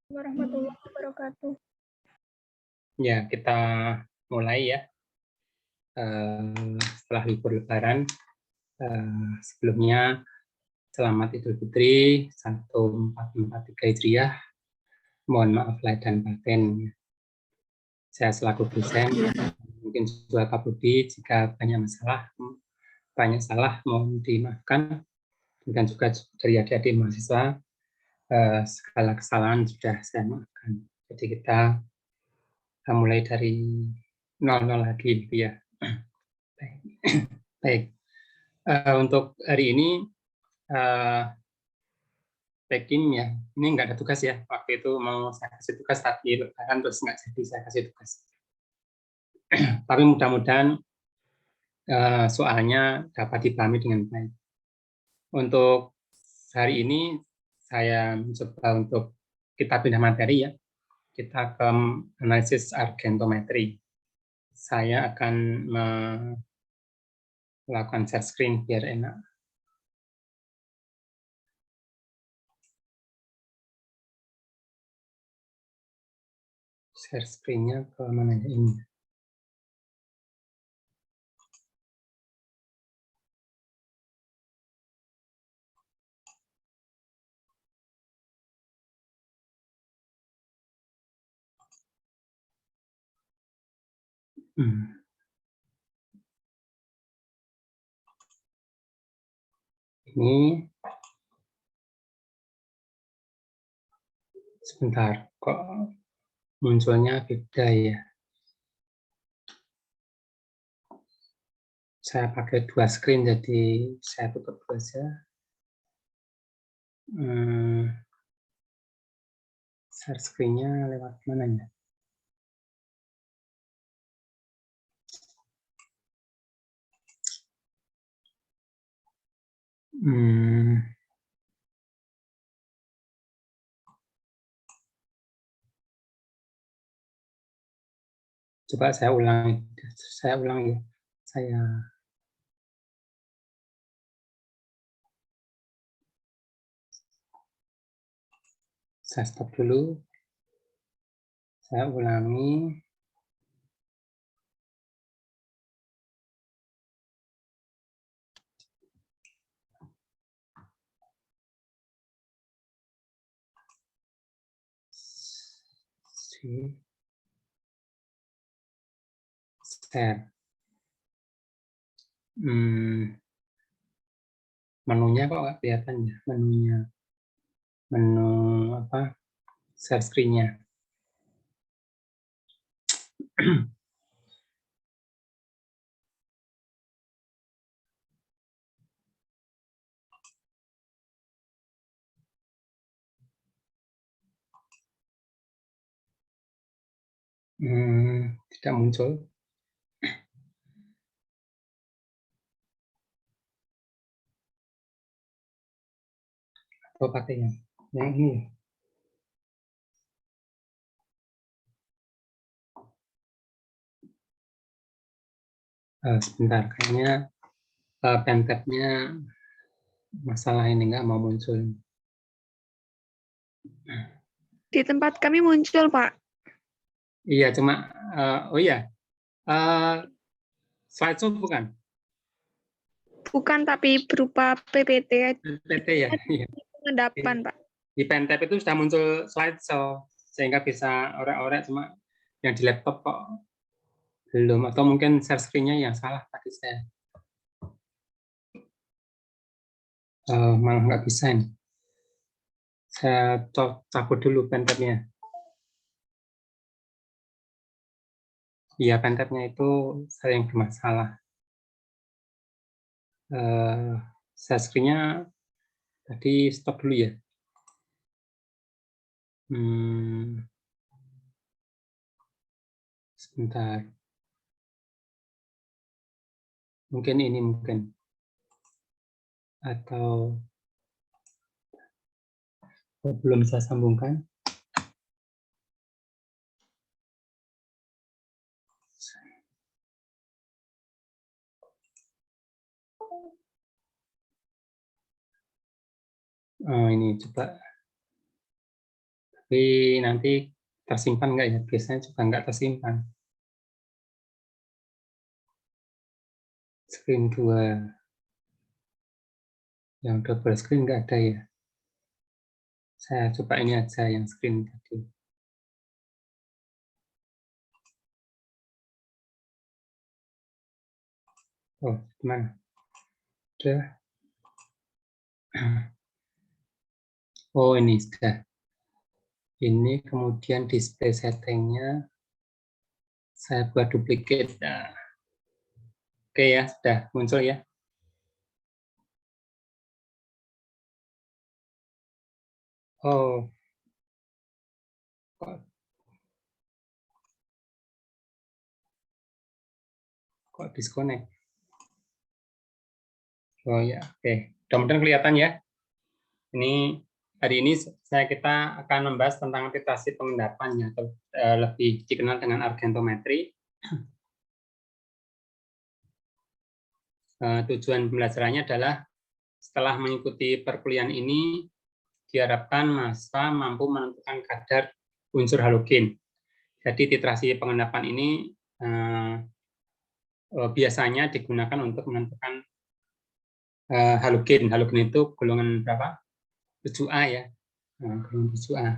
Warahmatullahi wabarakatuh. Ya, kita mulai ya. Setelah libur Lebaran, sebelumnya selamat Idul Fitri 1443 Hijriah. Mohon maaf lahir dan batin. Saya selaku dosen, mungkin juga Pak Budi, jika banyak salah, mohon dimaafkan. Dan juga dari adik-adik mahasiswa, segala kesalahan sudah saya maafkan. Jadi kita mulai dari nol lagi, gitu ya. Baik. Untuk hari ini, packing ya, ini nggak ada tugas ya. Waktu itu mau saya kasih tugas, tapi lebaran terus nggak jadi saya kasih tugas. Tapi mudah-mudahan soalnya dapat dipahami dengan baik. Untuk hari ini, saya mencoba untuk kita pindah materi ya. Kita ke analisis argentometri. Saya akan melakukan share screen biar enak. Share screen-nya ke mana ya ini? Ini sebentar, kok munculnya beda ya. Saya pakai dua screen, jadi saya tutup saja. Share screen-nya lewat mana ya? Coba saya ulang ya. Saya stop dulu. Saya ulangi. Share. Menunya kok nggak kelihatan ya? Menu apa? Share screen-nya. Tidak muncul. Atau pakai yang ini. Sebentar, kayaknya pentabnya masalah ini nggak mau muncul. Di tempat kami muncul, Pak. Iya, cuma oh iya, slideshow bukan? Bukan, tapi berupa PPT. PPT ya. Iya. Pengadapan, Pak. Di pentab itu sudah muncul slideshow sehingga bisa orek-orek, cuma yang di laptop kok belum, atau mungkin share screen-nya yang salah tadi saya. Malah nggak bisa ini. Saya cabut dulu pentabnya. Iya, pentabnya itu sering bermasalah. Share screen-nya tadi stop dulu ya. Sebentar. Mungkin ini atau belum saya sambungkan. Oh, ini coba Tapi nanti tersimpan nggak ya? Biasanya juga nggak tersimpan. Screen 2. Yang double screen nggak ada ya? Saya coba ini aja yang screen tadi. Oh, gimana? Udah. Oh, ini sudah. Ini kemudian display settingnya saya buat duplicate. Nah, oke ya, sudah muncul ya. Oh, kok disconnect? Oh ya, oke. Mudah-mudahan kelihatan ya. Ini hari ini kita akan membahas tentang titrasi pengendapannya atau lebih dikenal dengan argentometri. Tujuan pembelajarannya adalah setelah mengikuti perkuliahan ini diharapkan mahasiswa mampu menentukan kadar unsur halogen. Jadi titrasi pengendapan ini biasanya digunakan untuk menentukan halogen. Halogen itu golongan berapa? 7A ya. Golongan 7A.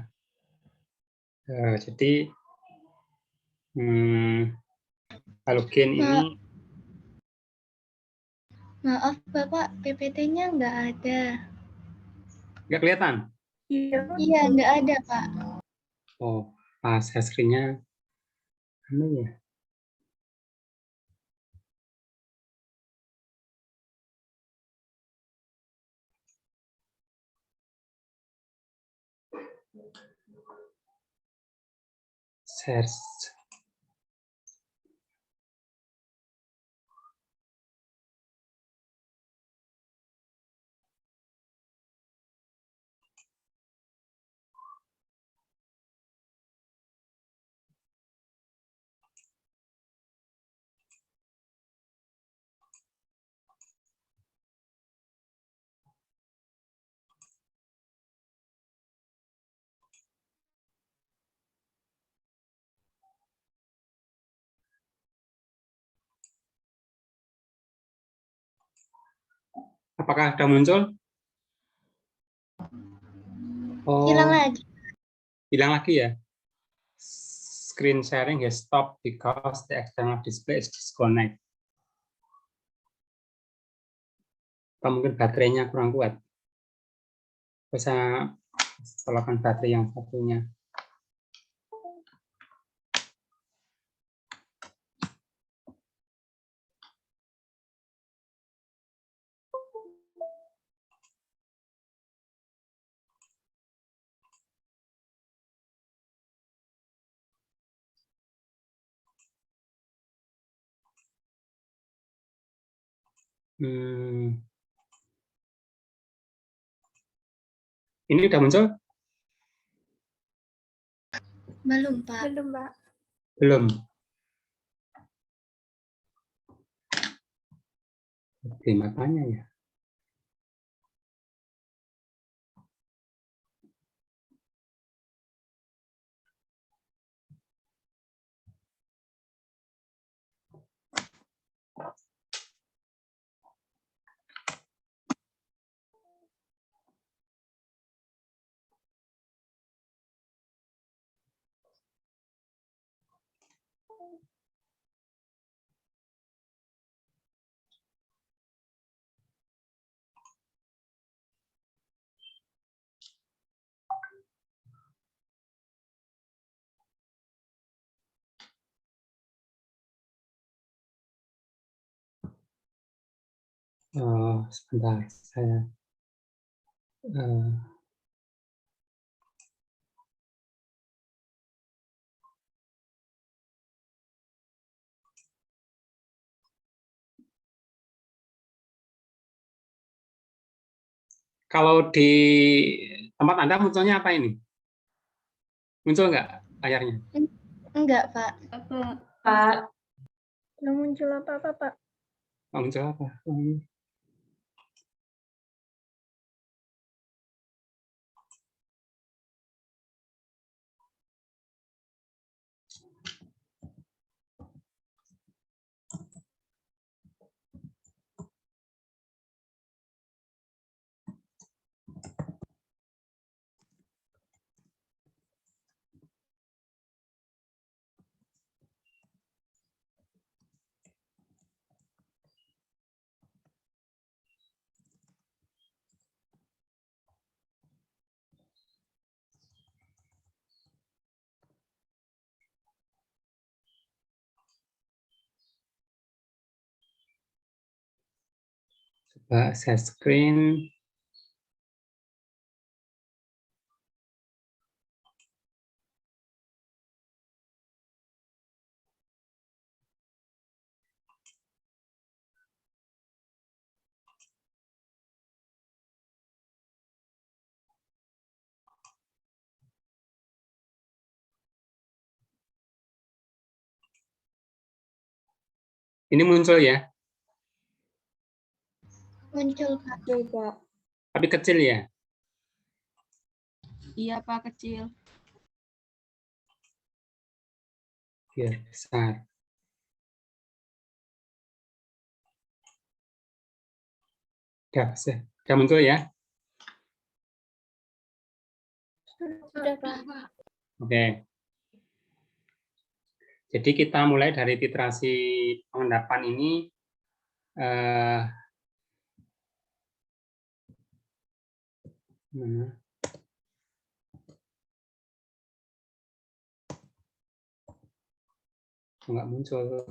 Jadi halogen ini. Maaf Bapak, PPT-nya nggak ada. Nggak kelihatan? Iya, nggak ada Pak. Oh, pas screen-nya apa ya? Share. Apakah sudah muncul? Oh, Hilang lagi. hilang lagi ya? Screen sharing has stopped because the external display is disconnect. Atau mungkin baterainya kurang kuat. Bisa installkan baterai yang satunya. Ini udah muncul? Belum Pak. Belum, Pak. Belum. Oke, matanya ya. Oh, sebentar, saya kalau di tempat Anda munculnya apa ini? Muncul nggak layarnya? Enggak Pak. Pak, Belum muncul apa-apa, Pak. Oh, muncul apa? Coba share screen. Ini muncul ya, Muncul, Pak. Pak. tapi kecil ya. Iya, Pak, kecil. Biar besar. Sudah muncul ya. Sudah, Pak. Oke. Jadi kita mulai dari literasi pengendapan ini. Mana? Nggak muncul.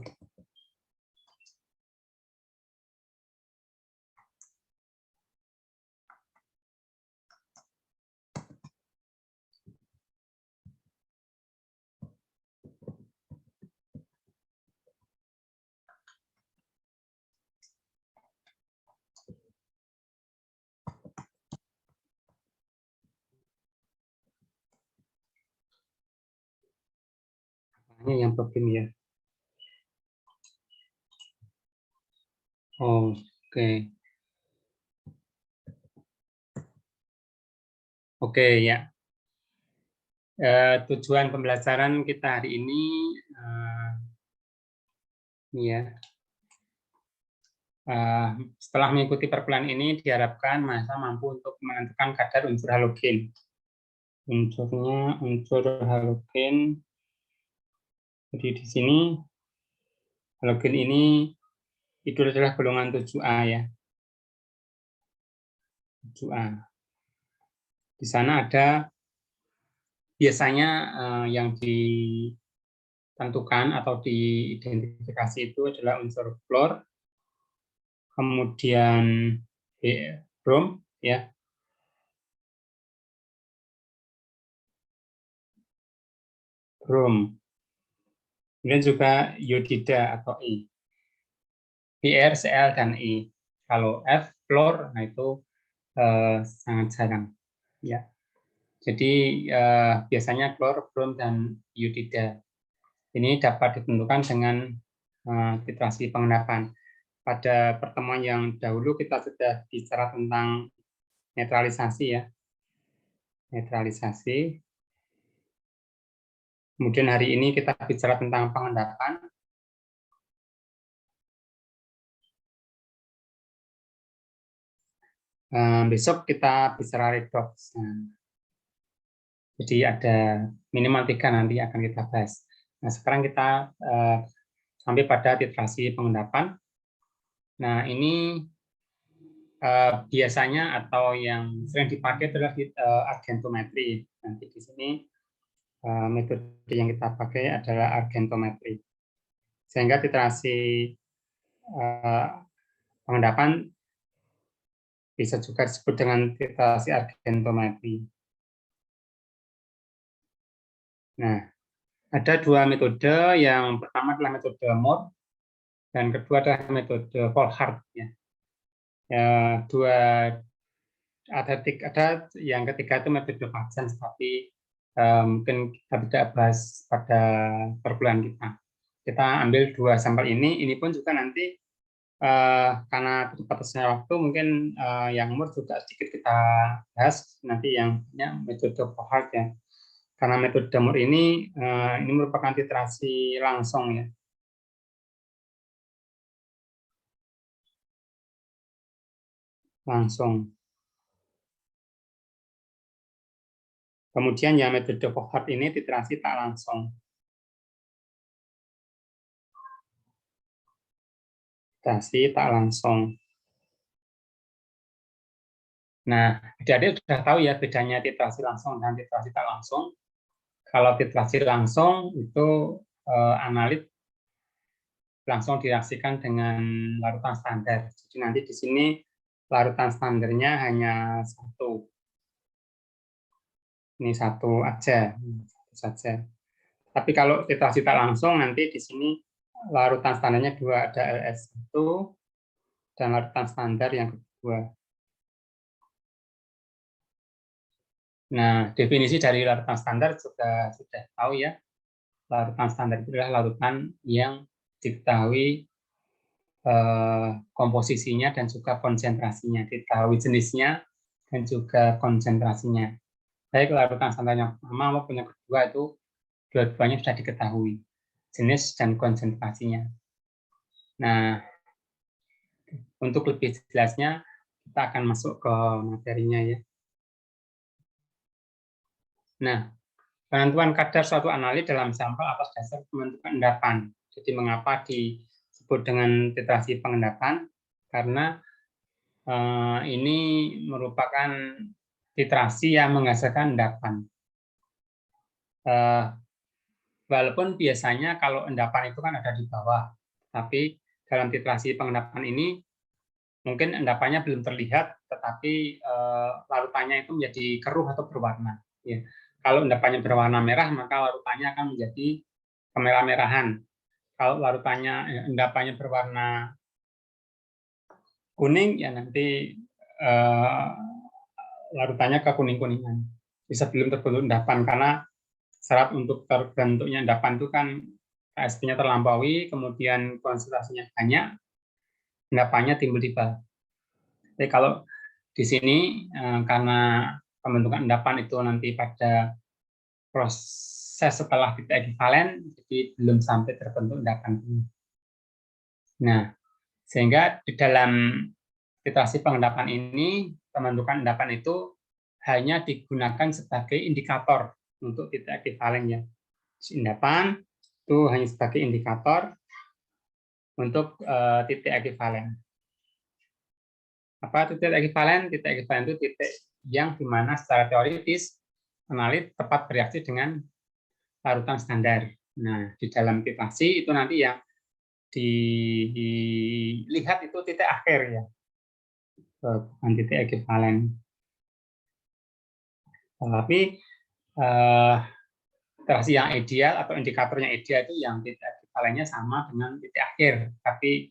Ini yang problem ya. Oke. Oke ya. Tujuan pembelajaran kita hari ini ya. Setelah mengikuti perkuliahan ini diharapkan mahasiswa mampu untuk menentukan kadar unsur halogen. Unsurnya unsur halogen. Jadi di sini halogen ini itu adalah golongan 7A ya. 7A. Di sana ada biasanya yang ditentukan atau diidentifikasi itu adalah unsur fluor, kemudian brom ya. Brom. Kemudian juga iodida atau I. Br, Cl, dan I. Kalau F, fluor, nah itu sangat jarang. Ya. Jadi biasanya klor, brom, dan iodida. Ini dapat ditentukan dengan titrasi pengendapan. Pada pertemuan yang dahulu kita sudah bicara tentang netralisasi ya. Netralisasi. Kemudian hari ini kita bicara tentang pengendapan. Besok kita bicara redox. Jadi ada minimal 3 nanti akan kita bahas. Nah, sekarang kita sampai pada titrasi pengendapan. Nah, ini biasanya atau yang sering dipakai adalah argentometri. Nanti di sini metode yang kita pakai adalah argentometri. Sehingga titrasi pengendapan bisa juga disebut dengan titrasi argentometri. Nah, ada 2 metode. Yang pertama adalah metode Mohr dan kedua adalah metode Volhard. Ya. Ada yang ketiga itu metode Pageant, tapi mungkin kita tidak bahas pada perkuliahan kita. Kita ambil 2 sampel ini pun juga nanti karena terbatasnya waktu mungkin yang Mohr juga sedikit kita bahas nanti yang metode Volhard ya. Karena metode Mohr ini merupakan titrasi langsung ya. Langsung. Kemudian yang metode Volhard ini titrasi tak langsung. Titrasi tak langsung. Nah, adik-adik sudah tahu ya bedanya titrasi langsung dan titrasi tak langsung. Kalau titrasi langsung itu analit langsung direaksikan dengan larutan standar. Jadi nanti di sini larutan standarnya hanya satu. Ini satu aja, satu saja. Tapi kalau titrasi tak langsung nanti di sini larutan standarnya 2, ada LS1 dan larutan standar yang kedua. Nah, definisi dari larutan standar sudah tahu ya. Larutan standar itu adalah larutan yang diketahui komposisinya dan juga konsentrasinya, diketahui jenisnya dan juga konsentrasinya. Baik larutan standar yang pertama maupun yang kedua itu dua-duanya sudah diketahui jenis dan konsentrasinya. Nah, untuk lebih jelasnya kita akan masuk ke materinya ya. Nah, penentuan kadar suatu analit dalam sampel atas dasar pembentukan endapan. Jadi mengapa disebut dengan titrasi pengendapan? Karena ini merupakan titrasi yang menghasilkan endapan. Walaupun biasanya kalau endapan itu kan ada di bawah, tapi dalam titrasi pengendapan ini mungkin endapannya belum terlihat, tetapi larutannya itu menjadi keruh atau berwarna. Ya. Kalau endapannya berwarna merah, maka larutannya akan menjadi kemerah-merahan. Kalau endapannya berwarna kuning, ya nanti larutannya ke kuning-kuningan. Bisa belum terbentuk endapan, karena syarat untuk terbentuknya endapan itu kan KSP-nya terlampaui, kemudian konsentrasinya banyak, endapannya timbul di bawah. Jadi kalau di sini karena pembentukan endapan itu nanti pada proses setelah titik ekivalen, jadi belum sampai terbentuk endapan ini. Nah, sehingga di dalam titrasi pengendapan ini, pembentukan endapan itu hanya digunakan sebagai indikator untuk titik ekivalennya. Endapan itu hanya sebagai indikator untuk titik ekivalen. Apa titik ekivalen? Titik ekivalen itu titik yang dimana secara teoritis analit tepat bereaksi dengan larutan standar. Nah, di dalam titrasi itu nanti yang dilihat itu titik akhir ya, bukan titik ekivalen. Tapi titrasi yang ideal atau indikatornya ideal itu yang titik ekivalennya sama dengan titik akhir, tapi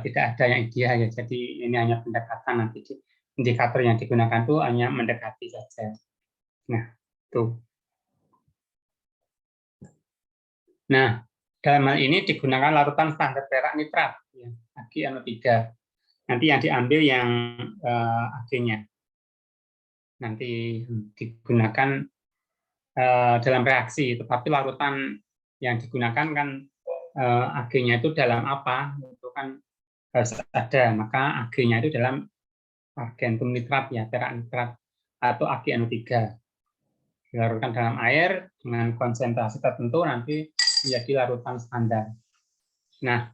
tidak ada yang ideal ya. Jadi ini hanya pendekatan, nanti indikator yang digunakan itu hanya mendekati saja. Nah, itu. Nah, dalam hal ini digunakan larutan standar perak nitrat, ya, AgNO3. Nanti yang diambil yang Ag-nya. Nanti digunakan dalam reaksi, tetapi larutan yang digunakan kan Ag-nya itu dalam apa? Itu kan harus ada, maka Ag-nya itu dalam argentum nitrat ya, perak nitrat atau AgNO3. Dilarutkan dalam air dengan konsentrasi tertentu nanti menjadi larutan standar. Nah,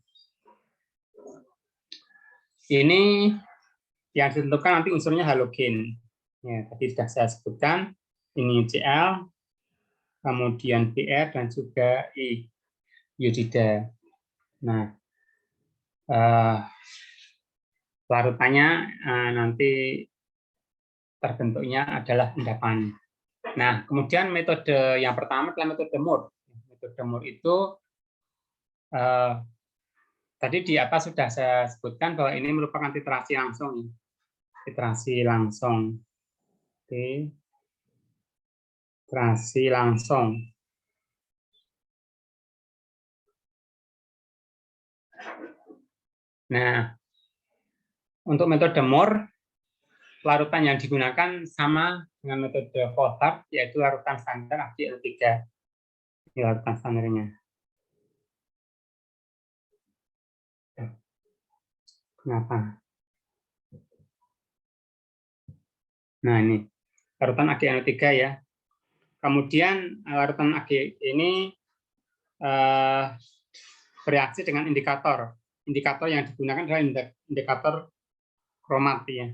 ini yang ditentukan nanti unsurnya halogen. Ya, tadi sudah saya sebutkan, ini Cl, kemudian Br, dan juga I, iodida. Nah, larutannya nanti terbentuknya adalah endapan. Nah, kemudian metode yang pertama adalah metode Moore. Metode Moore itu tadi di atas sudah saya sebutkan bahwa ini merupakan titrasi langsung. Titrasi langsung. Oke. Titrasi langsung. Nah, untuk metode Moore, larutan yang digunakan sama dengan metode Coulthard, yaitu larutan standar AgNO3. Ini larutan standarnya. Kenapa? Nah, ini larutan AgNO3 ya. Kemudian larutan Ag ini bereaksi dengan indikator. Indikator yang digunakan adalah indikator kromat ya.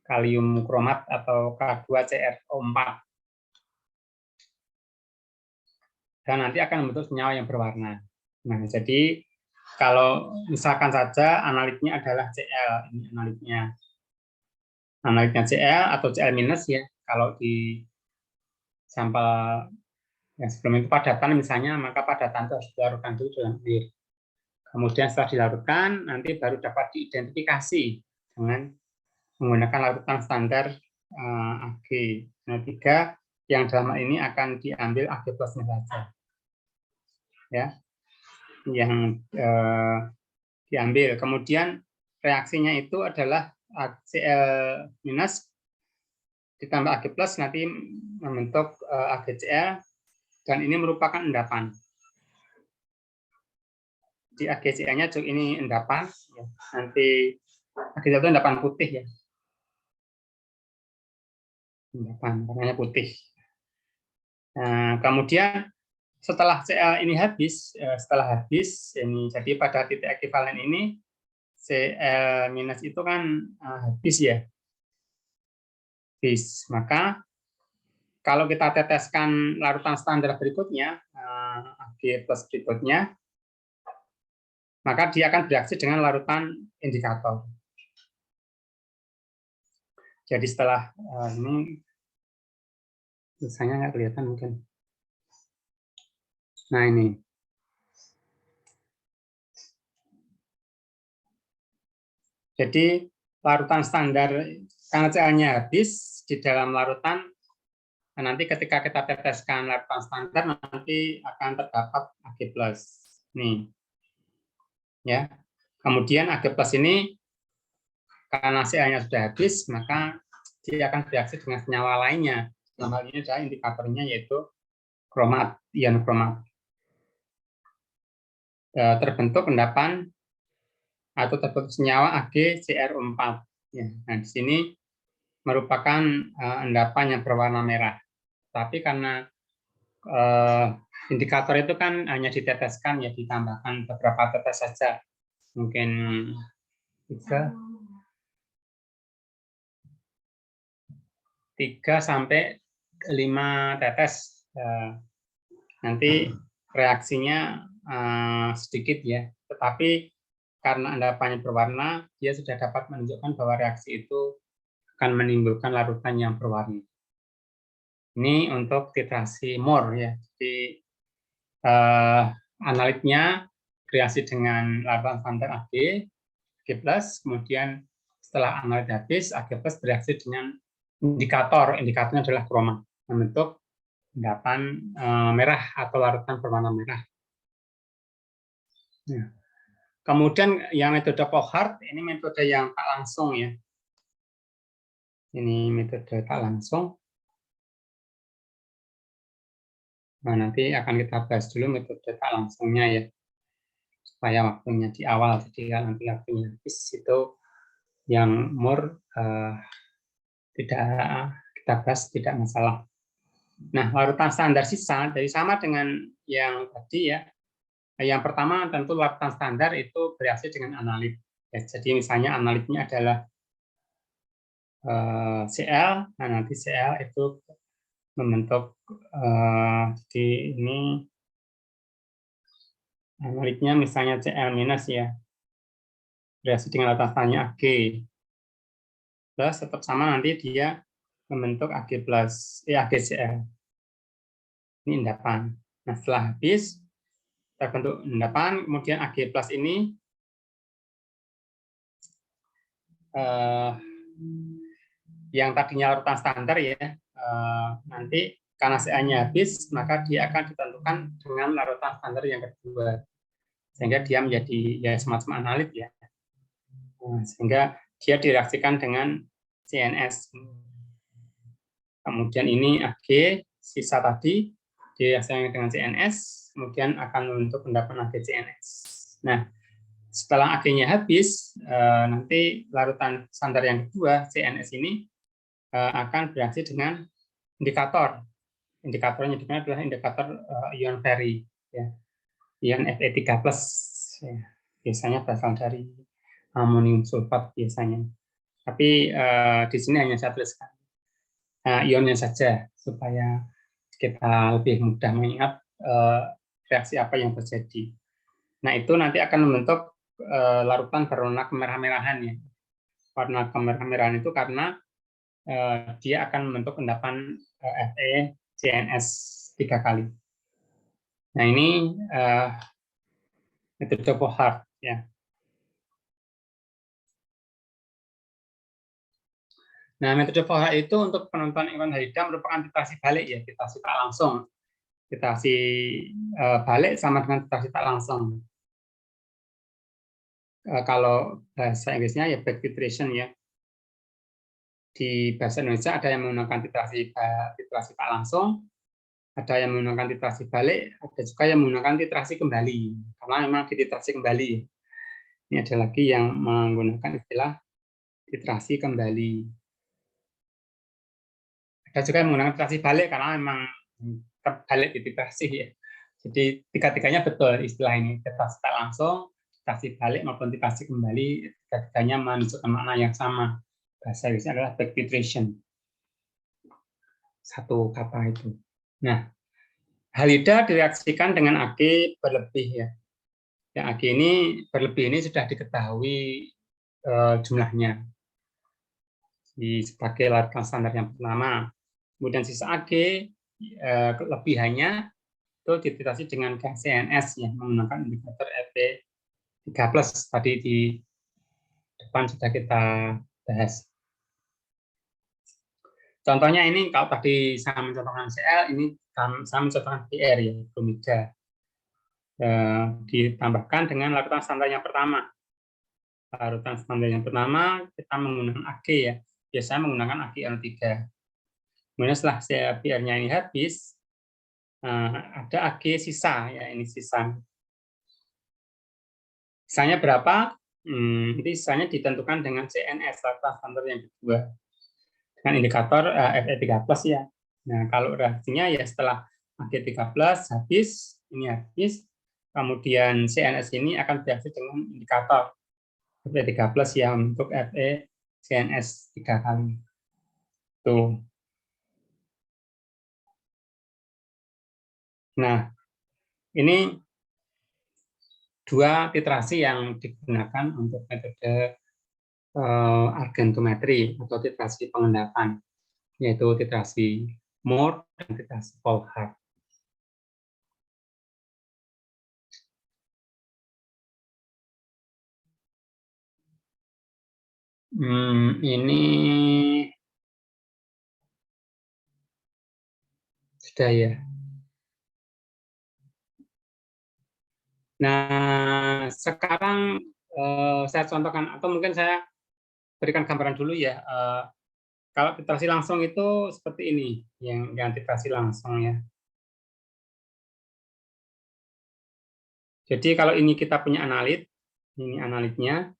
Kalium kromat atau K2CrO4. Dan nanti akan membentuk senyawa yang berwarna. Nah, jadi kalau misalkan saja analitnya adalah Cl, ini analitnya. Analitnya Cl atau Cl minus ya. Kalau di sampel yang sebelum itu padatan misalnya, maka padatan itu harus dilarutkan dulu dalam air. Kemudian setelah dilarutkan, nanti baru dapat diidentifikasi dengan menggunakan larutan standar Ag03 yang dalam hal ini akan diambil Ag plusnya saja. Ya. Yang diambil. Kemudian reaksinya itu adalah Cl minus ditambah Ag plus nanti membentuk AgCl dan ini merupakan endapan. Di AgCl-nya ini endapan, ya. Nanti AgCl itu endapan putih ya. Endapan, warnanya putih. Nah, kemudian setelah Cl ini habis, ini jadi pada titik ekivalen ini Cl minus itu kan habis ya. Habis. Maka kalau kita teteskan larutan standar berikutnya, Ag plus berikutnya, maka dia akan bereaksi dengan larutan indikator. Jadi setelah ini, misalnya nggak kelihatan mungkin. Nah ini. Jadi larutan standar, karena Cl-nya habis di dalam larutan, nanti ketika kita teteskan larutan standar, nanti akan terdapat Ag plus. Nih. Ya. Kemudian Ag plus ini, karena Cl-nya sudah habis, maka dia akan bereaksi dengan senyawa lainnya. Dalam hal ini adalah indikatornya yaitu kromat, ion kromat. Terbentuk endapan atau terbentuk senyawa AgCrO4. Ya, nah di sini merupakan endapan yang berwarna merah. Tapi karena indikator itu kan hanya diteteskan, ya ditambahkan beberapa tetes saja, mungkin 3 sampai 5 tetes. Nanti reaksinya sedikit ya, tetapi karena endapannya berwarna, dia sudah dapat menunjukkan bahwa reaksi itu akan menimbulkan larutan yang berwarna. Ini untuk titrasi Mohr ya. Jadi analitnya reaksi dengan larutan standar Ag plus, kemudian setelah analit habis, Ag plus bereaksi dengan indikator. Indikatornya adalah kromat, membentuk endapan merah atau larutan berwarna merah. Ya. Kemudian yang metode Pochard, ini metode yang tak langsung ya. Ini metode tak langsung. Nah, nanti akan kita bahas dulu metode tak langsungnya ya. Supaya waktunya di awal, jadi kalau nanti waktunya habis itu yang Mohr tidak kita bahas, tidak masalah. Nah, larutan standar sisa, jadi sama dengan yang tadi ya. Yang pertama tentu larutan standar itu bereaksi dengan analit. Ya, jadi misalnya analitnya adalah Cl, nah nanti Cl itu membentuk jadi ini analitnya misalnya Cl minus ya, bereaksi dengan larutan standarnya Ag plus, tetap sama nanti dia membentuk Ag plus, AgCl. Ini endapan. Nah setelah habis terbentuk endapan, kemudian Ag plus ini yang tadinya larutan standar ya, nanti karena Ca-nya habis, maka dia akan ditentukan dengan larutan standar yang kedua, sehingga dia menjadi ya semacam analit ya, sehingga dia direaksikan dengan CNS. Kemudian ini Ag sisa tadi direaksikan dengan CNS, kemudian akan membentuk endapan AgCNS. Nah, setelah Ag-nya habis, nanti larutan standar yang kedua, CNS ini, akan bereaksi dengan indikator. Indikatornya adalah indikator ion Ferri, ya. Ion Fe3+. Ya. Biasanya berasal dari amonium sulfat biasanya. Tapi di sini hanya saya tuliskan ionnya saja, supaya kita lebih mudah mengingat reaksi apa yang terjadi. Nah, itu nanti akan membentuk larutan berwarna kemerah-merahan ya. Warna kemerah-merahan itu karena dia akan membentuk endapan FeCNS 3 kali. Nah, ini metode Pollard ya. Nah, metode Pollard itu untuk penentuan ion halida merupakan titrasi balik ya, titrasi tak langsung. Titrasi balik sama dengan titrasi tak langsung. Kalau bahasa Inggrisnya ya back titration ya. Di bahasa Indonesia ada yang menggunakan titrasi tak langsung, ada yang menggunakan titrasi balik, ada juga yang menggunakan titrasi kembali. Karena memang dititrasi kembali. Ini ada lagi yang menggunakan istilah titrasi kembali. Ada juga yang menggunakan titrasi balik karena memang terbalik dititrasi ya. Jadi tiga-tiganya betul istilah ini, titrasi tak langsung, titrasi balik maupun titrasi kembali, tiga-tiganya menunjukkan makna yang sama. Bahasa Inggrisnya adalah back titration. Satu kata itu. Nah, halida direaksikan dengan Ag berlebih ya. Yang Ag ini berlebih ini sudah diketahui jumlahnya sebagai larutan standar yang pertama. Kemudian sisa Ag kelebihannya itu dititrasi dengan gas CNS ya, menggunakan indikator Fe3+ tadi di depan sudah kita bahas. Contohnya ini kalau tadi saya mencontohkan Cl, ini saya mencontohkan Br ya, bromida. Ditambahkan dengan larutan standar yang pertama. Larutan standar yang pertama kita menggunakan Ag ya, biasanya menggunakan AgNO3. Kemudian setelah Br-nya ini habis, ada Ag sisa ya, ini sisa. Sisanya berapa? Nanti sisanya ditentukan dengan CNS, larutan standar yang kedua, dengan indikator Fe3+ ya. Nah, kalau reaksinya ya setelah Ag3+ habis, ini habis, kemudian CNS ini akan bereaksi dengan indikator Fe3+ yang untuk FeCNS 3 kali. Tuh. Nah, ini dua titrasi yang digunakan untuk metode argentometri atau titrasi pengendapan, yaitu titrasi Moore dan titrasi Pollard. Ini sudah ya. Nah, sekarang saya contohkan, atau mungkin saya berikan gambaran dulu ya. Kalau titrasi langsung itu seperti ini, yang titrasi langsung ya. Jadi kalau ini kita punya analit, ini analitnya,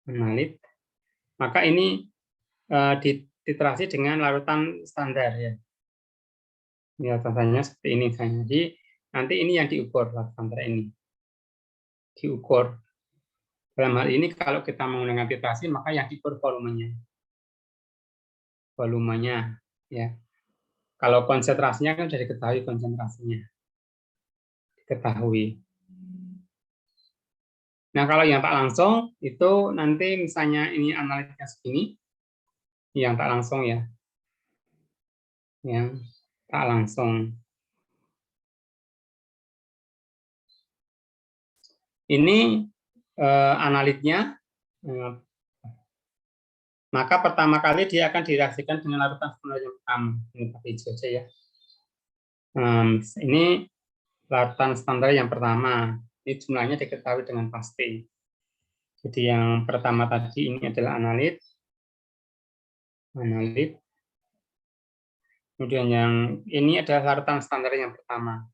analit, maka ini dititrasi dengan larutan standar ya. Ini contohnya seperti ini. Jadi nanti ini yang diukur larutan standar ini. Diukur. Dalam hal ini kalau kita menggunakan titrasi maka yang diukur volumenya. Volumenya ya. Kalau konsentrasinya kan sudah diketahui konsentrasinya. Diketahui. Nah, kalau yang tak langsung itu nanti misalnya ini analitnya segini. Yang tak langsung ya. Yang tak langsung. Ini analitnya, maka pertama kali dia akan direaksikan dengan larutan standar yang pertama. Ini pakai hijau aja ya. Ini larutan standar yang pertama. Ini jumlahnya diketahui dengan pasti. Jadi yang pertama tadi ini adalah analit. Analit. Kemudian yang ini adalah larutan standar yang pertama.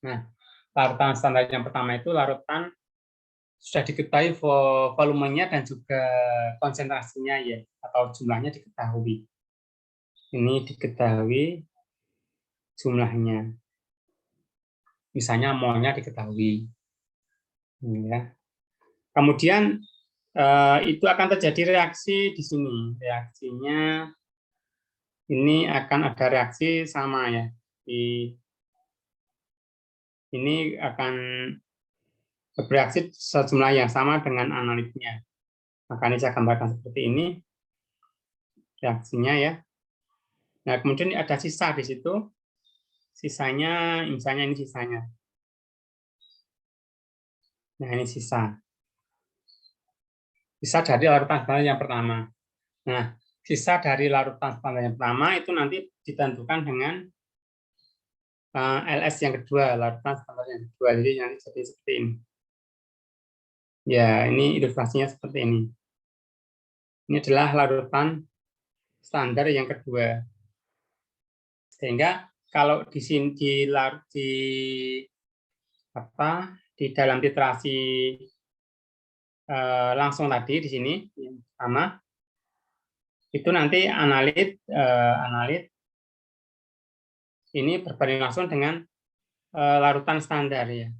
Nah, larutan standar yang pertama itu larutan sudah diketahui volumenya dan juga konsentrasinya ya, atau jumlahnya diketahui. Ini diketahui jumlahnya. Misalnya molnya diketahui. Ya. Kemudian itu akan terjadi reaksi di sini. Reaksinya ini akan ada reaksi sama ya di ini akan bereaksi sejumlah yang sama dengan analitnya. Maka ini saya gambarkan seperti ini reaksinya ya. Nah, kemudian ada sisa di situ. Sisanya, misalnya ini sisanya. Nah, ini sisa. Sisa dari larutan standar yang pertama. Nah, sisa dari larutan standar yang pertama itu nanti ditentukan dengan LS yang kedua, larutan standar yang kedua. Jadi nanti seperti ini. Ya, ini ilustrasinya seperti ini. Ini adalah larutan standar yang kedua. Sehingga kalau di sini di dalam titrasi langsung tadi di sini yang pertama itu nanti analit ini berbanding langsung dengan larutan standar ya.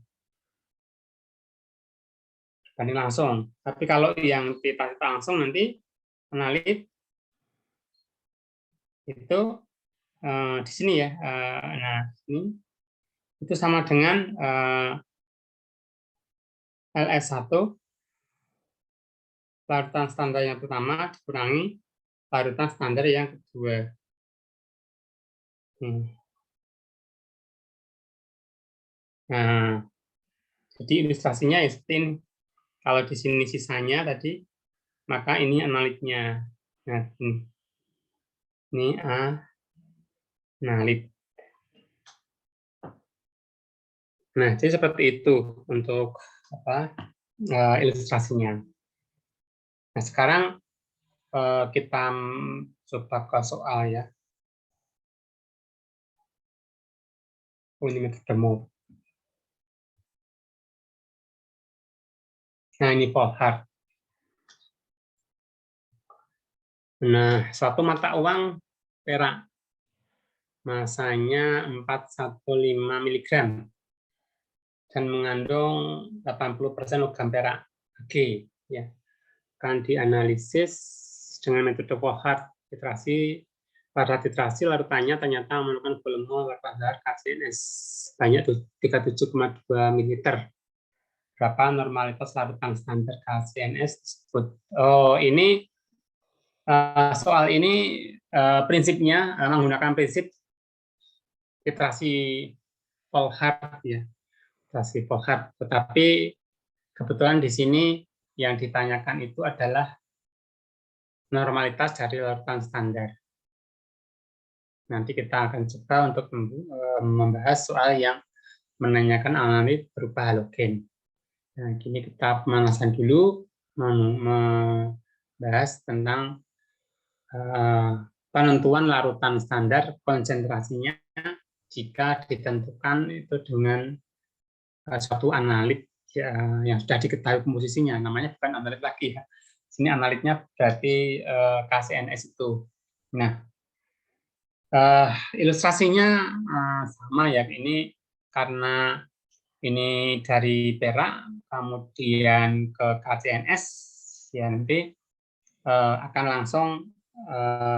Berbanding langsung. Tapi kalau yang titrasi langsung nanti analit itu di sini ya. Nah, ini itu sama dengan LS1 larutan standar yang pertama dikurangi larutan standar yang kedua. Nah, jadi ilustrasinya ya seperti ini. Kalau di sini sisanya tadi, maka ini analitnya. Nah, ini analit. Nah, jadi seperti itu untuk ilustrasinya. Nah, sekarang kita coba ke soal ya. Ini metode MOP. Nah, ini Volhard. Nah, suatu mata uang perak. Masanya 415 mg. Dan mengandung 80% logam perak Ag. Ya. Akan dianalisis dengan metode Volhard titrasi. Pada titrasi larutannya ternyata memerlukan volume larutan KCNS banyak 37,2 ml. Berapa normalitas larutan standar KCNS tersebut? Oh, ini soal ini prinsipnya menggunakan prinsip titrasi Volhard ya, titrasi Volhard. Tetapi kebetulan di sini yang ditanyakan itu adalah normalitas dari larutan standar. Nanti kita akan coba untuk membahas soal yang menanyakan analit berupa halogen. Nah, kini kita pemanasan dulu, membahas tentang penentuan larutan standar konsentrasinya jika ditentukan itu dengan suatu analit yang sudah diketahui komposisinya. Namanya bukan analit lagi ya. Sini analitnya berarti KCNS itu. Nah, ilustrasinya sama ya, ini karena ini dari perak kemudian ke KCNS ya, nanti akan langsung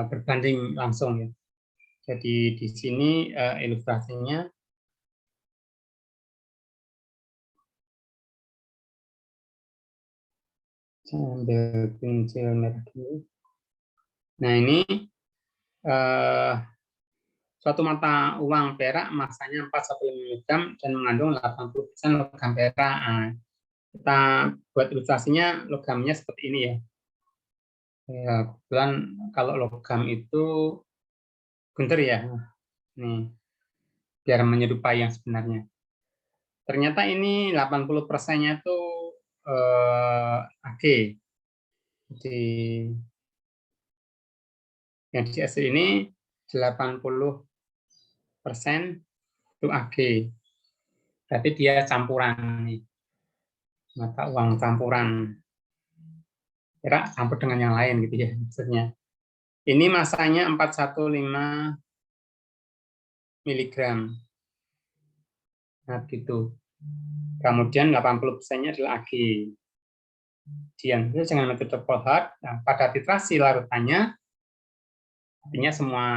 berbanding langsung ya. Jadi di sini ilustrasinya saya ambil pensil merah dulu. Nah, ini suatu mata uang perak masanya 415 mg dan mengandung 80% logam perak. Nah, kita buat ilustrasinya logamnya seperti ini ya. Ya, kebetulan kalau logam itu gunter ya. Nih, biar menyerupai yang sebenarnya. Ternyata ini 80%-nya itu Ag. Jadi yang di asli ini 80% itu Ag. Berarti dia campuran nih. Mata uang campuran. Perak campur dengan yang lain gitu ya maksudnya. Ini masanya 415 mg. Nah, gitu. Kemudian 80%-nya adalah Ag. Diambil dengan metode Volhard. Nah, pada titrasi larutannya, artinya semua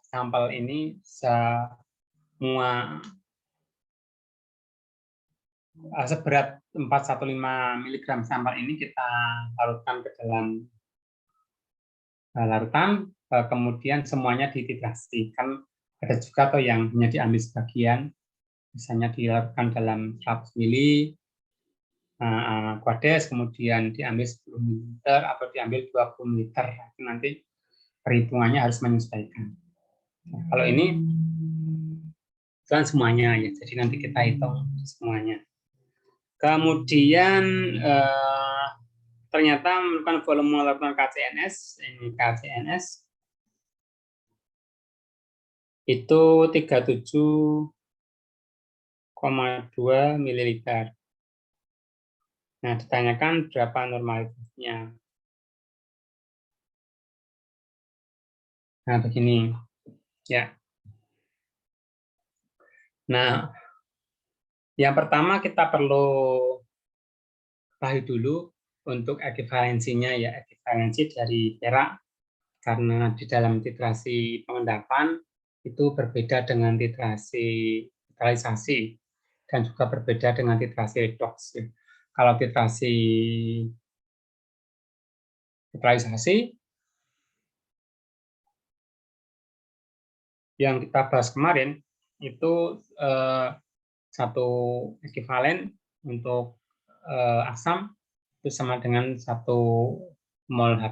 sampel ini semua seberat 415 mg sampel ini kita larutkan ke dalam larutan, kemudian semuanya dititrasi. Kan ada juga tuh yang hanya diambil sebagian, misalnya dilarutkan dalam 100 ml Quades, kemudian diambil 10 ml atau diambil 20 liter. Nanti perhitungannya harus menyesuaikan. Nah, kalau ini kan semuanya ya, jadi nanti kita hitung semuanya. Kemudian ternyata memerlukan volume larutan KCNS, ini KCNS itu 37,2 ml. Nah, ditanyakan berapa normalitasnya. Nah, begini. Ya. Nah, yang pertama kita perlu ketahui dulu untuk ekivalensinya ya, ekivalensi dari perak, karena di dalam titrasi pengendapan itu berbeda dengan titralisasi dan juga berbeda dengan titrasi redox. Kalau titralisasi yang kita bahas kemarin itu satu ekivalen untuk asam itu sama dengan 1 mol H+.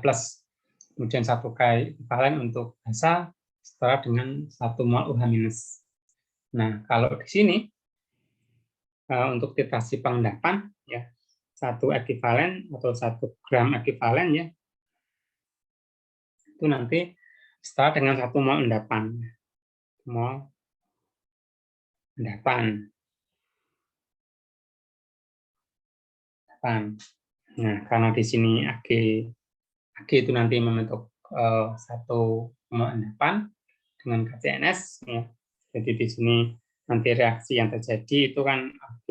Kemudian 1 kali ekivalen untuk basa setara dengan 1 mol UH-. Nah, kalau di sini untuk titrasi pengendapan ya, 1 ekivalen atau 1 gram ekivalen ya, itu nanti setara dengan 1 mol endapan. Mol endapan. Nah, karena di sini Ag itu nanti membentuk 1 mol endapan dengan KCNS ya. Jadi di sini nanti reaksi yang terjadi itu kan Ag+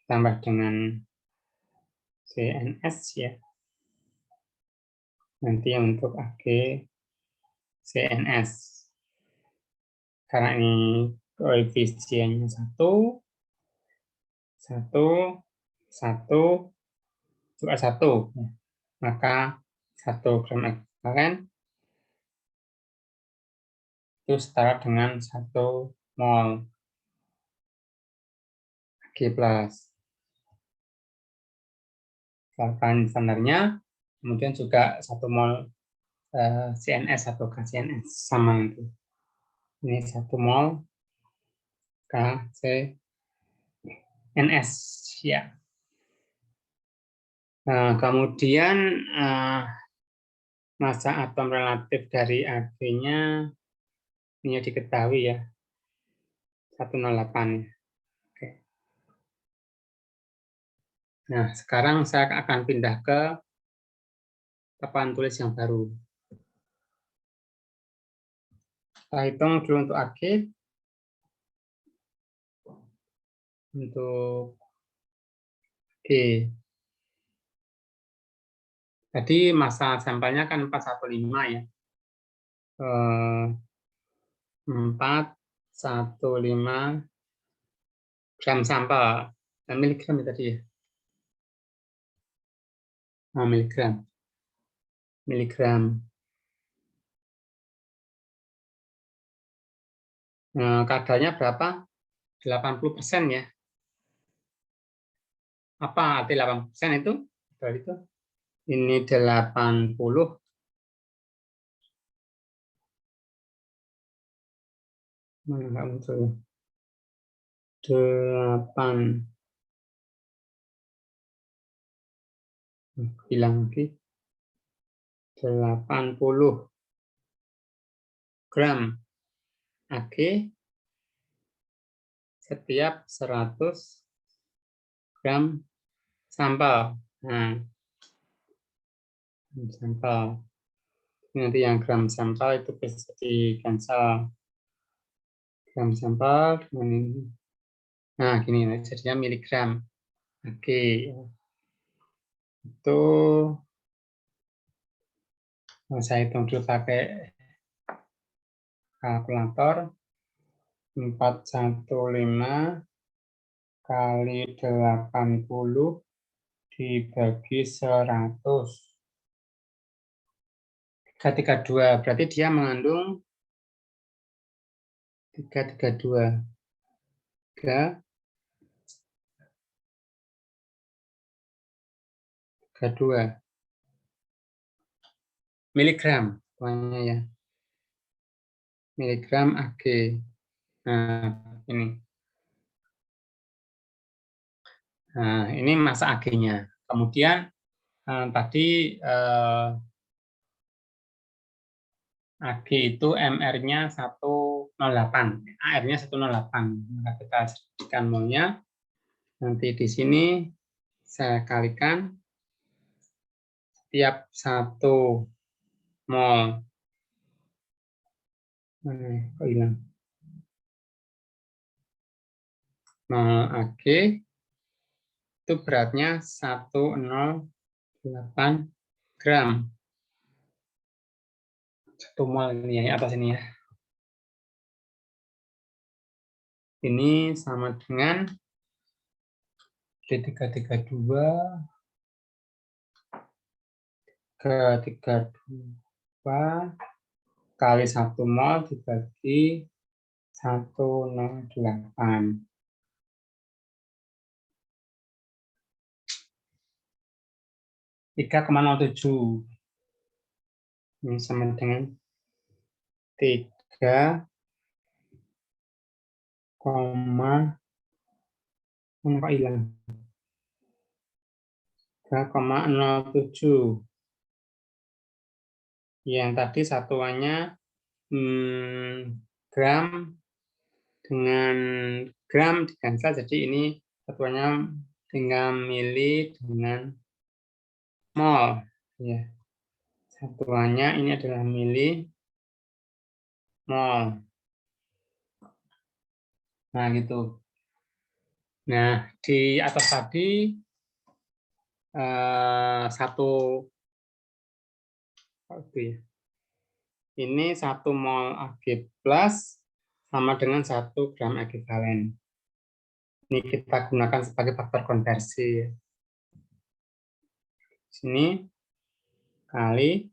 tambah dengan CNS ya. Nanti yang untuk Ag CNS. Karena ini koefisiennya 1, 1, 1, juga 1. Maka 1 gram ekivalen itu setara dengan 1 mol Ag+. Standarnya, kemudian juga 1 mol CNS atau KCNS sama itu. Ini 1 mol KCNS ya. Nah, kemudian massa atom relatif dari Ag-nya ini diketahui ya, 108. Oke. Nah, sekarang saya akan pindah ke papan tulis yang baru. Kita hitung dulu untuk Ag. Untuk G. Tadi massa sampelnya kan 415 ya. 415 gram sampel. Dan miligram ya tadi ya. Nah, miligram. Nah, kadarnya berapa? 80% ya. Apa arti 80% itu? Dari itu. Ini 80. Mana enggak muncul? 8. Bilang lagi. 80 gram Ag setiap 100 gram sampel. Nah, sampel. Nanti yang gram sampel itu bisa di cancel. Gram sampel dengan ini. Nah, gini jadinya miligram. Oke. Itu saya hitung dulu pakai kalkulator. 415 kali 80 dibagi 100. 332, berarti dia mengandung 332. 32 miligram, pokoknya ya. Miligram Ag. Nah, ini. Nah, ini massa Ag-nya. Kemudian tadi Ag itu MR-nya 108, AR-nya 108. Maka kita jadikan molnya. Nanti di sini saya kalikan setiap 1 mol. Kok hilang? Mol Ag itu beratnya 108 gram. 1 mol ini ya, atas ini ya. Ini sama dengan D332 kali 1 mol dibagi 108. 3,07. Ini sama dengan 3,07. Kok hilang? 3,07. Yang tadi satuannya gram dengan gram dicancel, jadi ini satuannya dengan mili dengan mol. Ya. Satuannya ini adalah mili mol. Nah, gitu. Nah, di atas tadi satu ini 1 mol Ag plus sama dengan 1 gram ekivalen. Ini kita gunakan sebagai faktor konversi. Sini kali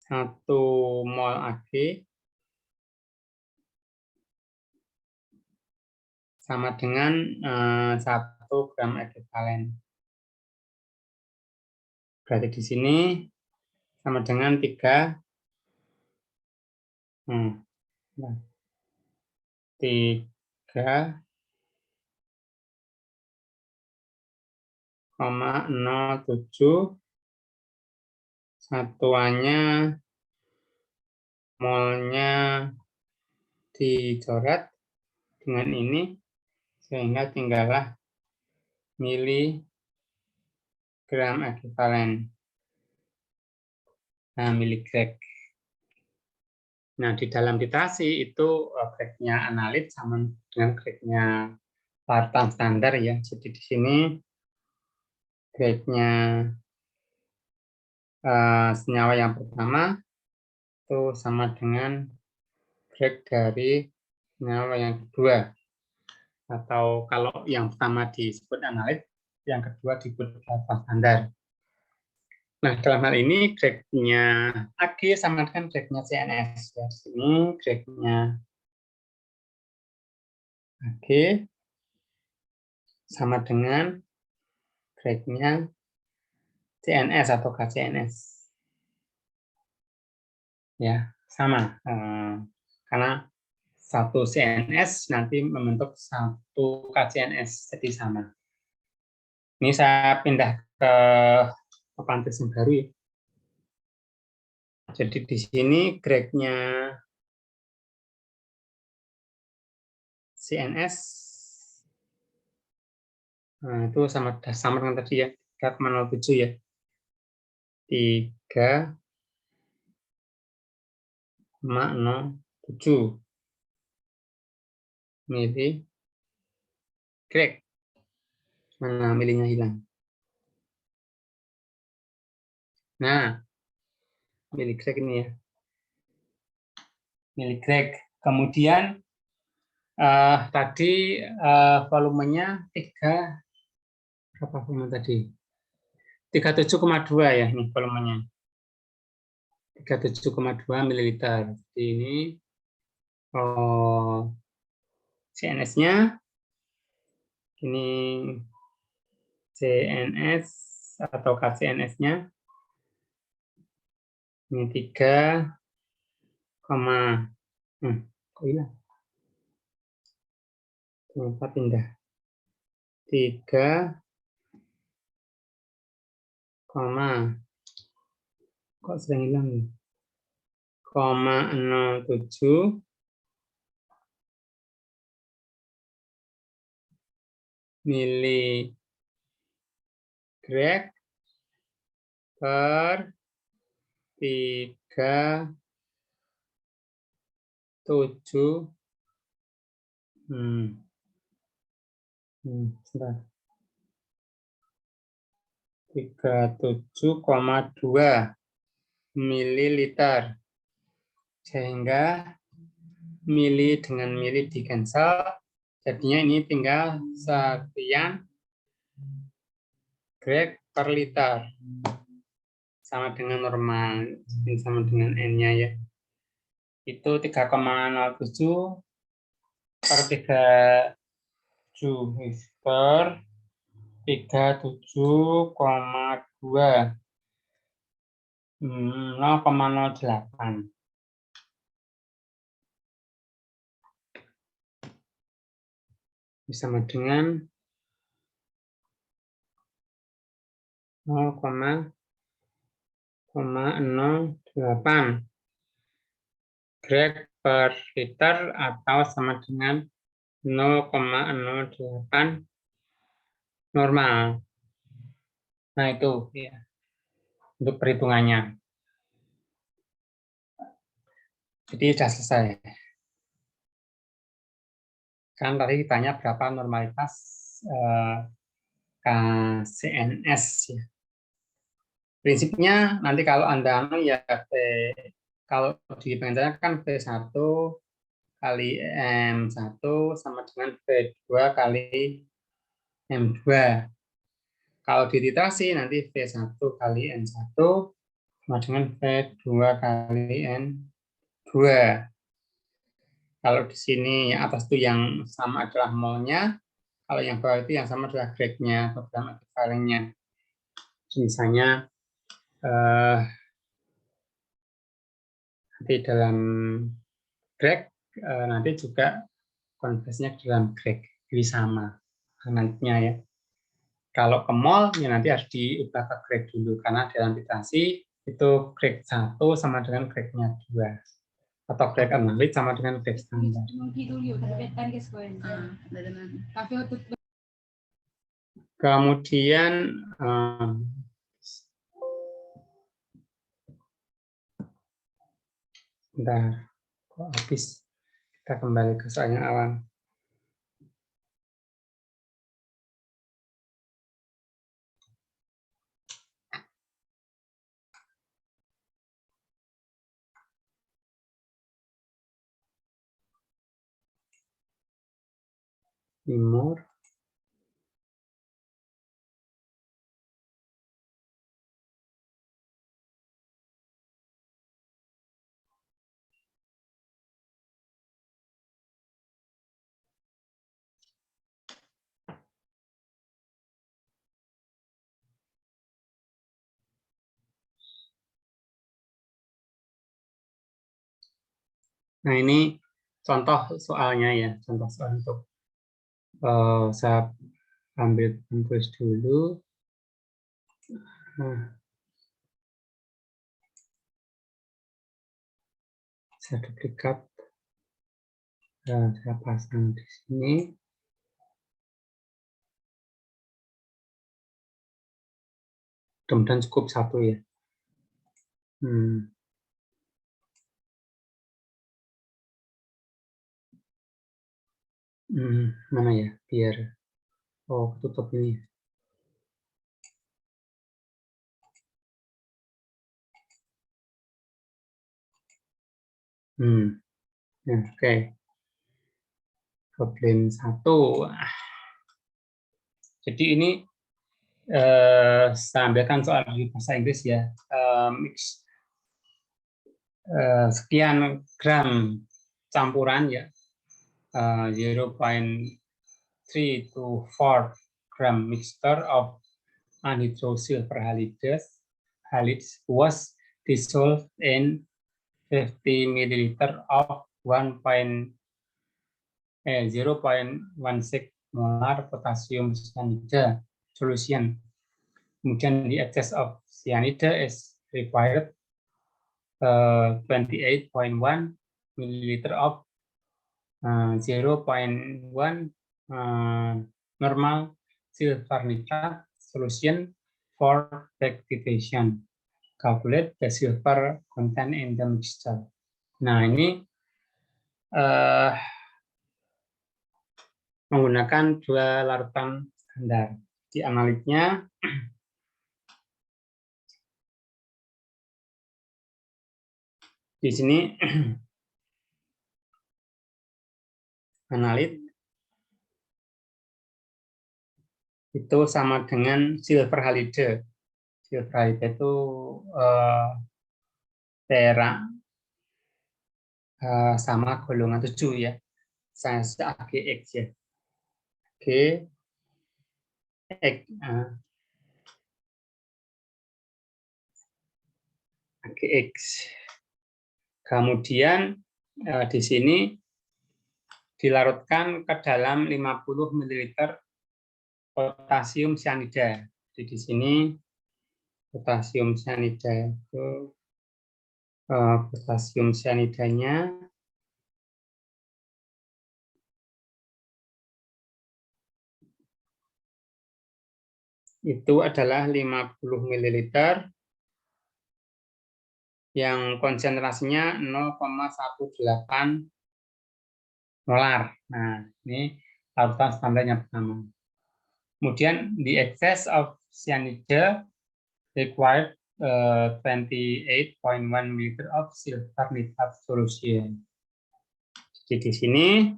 1 mol Ag sama dengan 1 gram ekivalen. Berarti di sini sama dengan 3,07 satuannya molnya dicoret dengan ini sehingga tinggallah miligram ekivalen. Nah, miligrek. Nah, di dalam titrasi itu gregnya analit sama dengan gregnya Spartan standar ya. Jadi di sini gregnya senyawa yang pertama itu sama dengan greg dari senyawa yang kedua. Atau kalau yang pertama disebut analit, yang kedua disebut Spartan standar. Nah, dalam hal ini gregnya Ag sama dengan gregnya CNS. Ya, di sini gregnya Ag sama dengan gregnya CNS atau KCNS. Ya, sama. Karena satu CNS nanti membentuk satu KCNS, jadi sama. Ini saya pindah ke papan tulis yang baru ya. Jadi di sini gregnya CNS itu sama dengan tadi ya, 3,07 ya. 3,07 mili greg. Mana milinya hilang. Nah, miligreg ini ya. Miligreg Kemudian tadi volumenya 3 berapa volume tadi? 37,2 ya ini volumenya. 37,2 ml. Jadi ini CNS-nya ini CNS atau KCNS-nya ini 3, kok hilang? Ternyata pindah. 3, kok sering hilang ya? 0,07 miligrad per 37 sebentar. 37,2 mililiter. Sehingga mili dengan mili di cancel, jadinya ini tinggal sekian grad per liter. Sama dengan normal, sama dengan N-nya ya. Itu 3,07 per 37 per 37,2 0,08 sama dengan 0,08 grad per liter atau sama dengan 0,08 normal. Nah itu ya untuk perhitungannya. Jadi sudah selesai. Kan tadi ditanya berapa normalitas KCNS ya. Prinsipnya nanti kalau Anda ya kalau di pengajaran kan V1 kali M1 sama dengan V2 kali M2. Kalau dititasi nanti V1 kali N1 sama dengan V2 kali N2. Kalau di sini yang atas itu yang sama adalah molnya, kalau yang bawah itu yang sama adalah grade-nya atau gram equivalent-nya. Misalnya nanti dalam grade nanti juga konversinya dalam grade, jadi sama nantinya ya. Kalau ke mol ya nanti harus diubah ke grade dulu karena dalam literasi itu grade 1 sama dengan grade-nya 2 atau grade 6 sama dengan grade standar. Kemudian bentar, kok habis? Kita kembali ke soal yang awal. Timur. Nah ini contoh soalnya ya, contoh soal untuk saya ambil tulis dulu. Nah, saya duplikat, saya pasang di sini. Mudah-mudahan cukup satu ya. Mana ya? Biar tutup ini. Oke. Problem 1. Jadi ini saya ambilkan soal di bahasa Inggris ya. Sekian gram campuran ya. 0.3 to 4 gram mixture of anhydrosilver halides was dissolved in 50 milliliter of 0.16 molar potassium cyanide solution. Kemudian the excess of cyanide is required 28.1 milliliter of 0.1 normal silver nitrate solution for rectification. Calculate the silver content in the mixture. Nah, ini menggunakan dua larutan standar. Di analitnya di sini analit itu sama dengan silver halide. Silver halide itu perak sama golongan 7 ya. Size AgX ya. AgX. Kemudian di sini dilarutkan ke dalam 50 ml potasium cyanida. Jadi di sini potasium cyanida itu potasium cyanidanya itu adalah 50 ml yang konsentrasinya 0,18 molar. Nah, ini larutan standarnya pertama. Kemudian the excess of cyanide required 28.1 ml of silver nitrate solution. Jadi di sini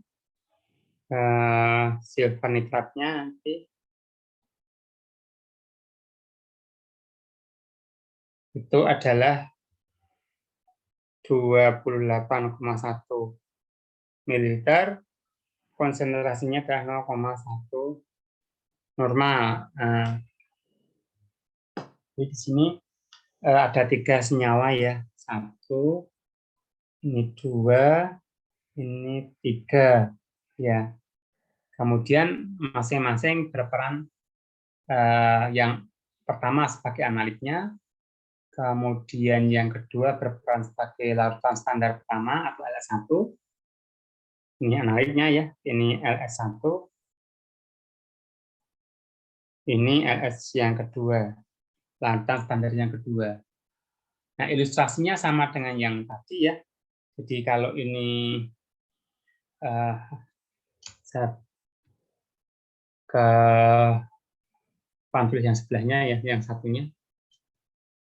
silver nitratnya nanti itu adalah 28,1 ml, konsentrasinya adalah 0,1 normal. Jadi di sini ada 3 senyawa ya, 1, ini 2, ini 3 ya. Kemudian masing-masing berperan yang pertama sebagai analitnya, kemudian yang kedua berperan sebagai larutan standar pertama atau LS1. Ini analitnya ya, ini LS1. Ini LS yang kedua, larutan standar yang kedua. Nah, ilustrasinya sama dengan yang tadi ya. Jadi kalau ini saya ke pamflet yang sebelahnya ya, yang satunya.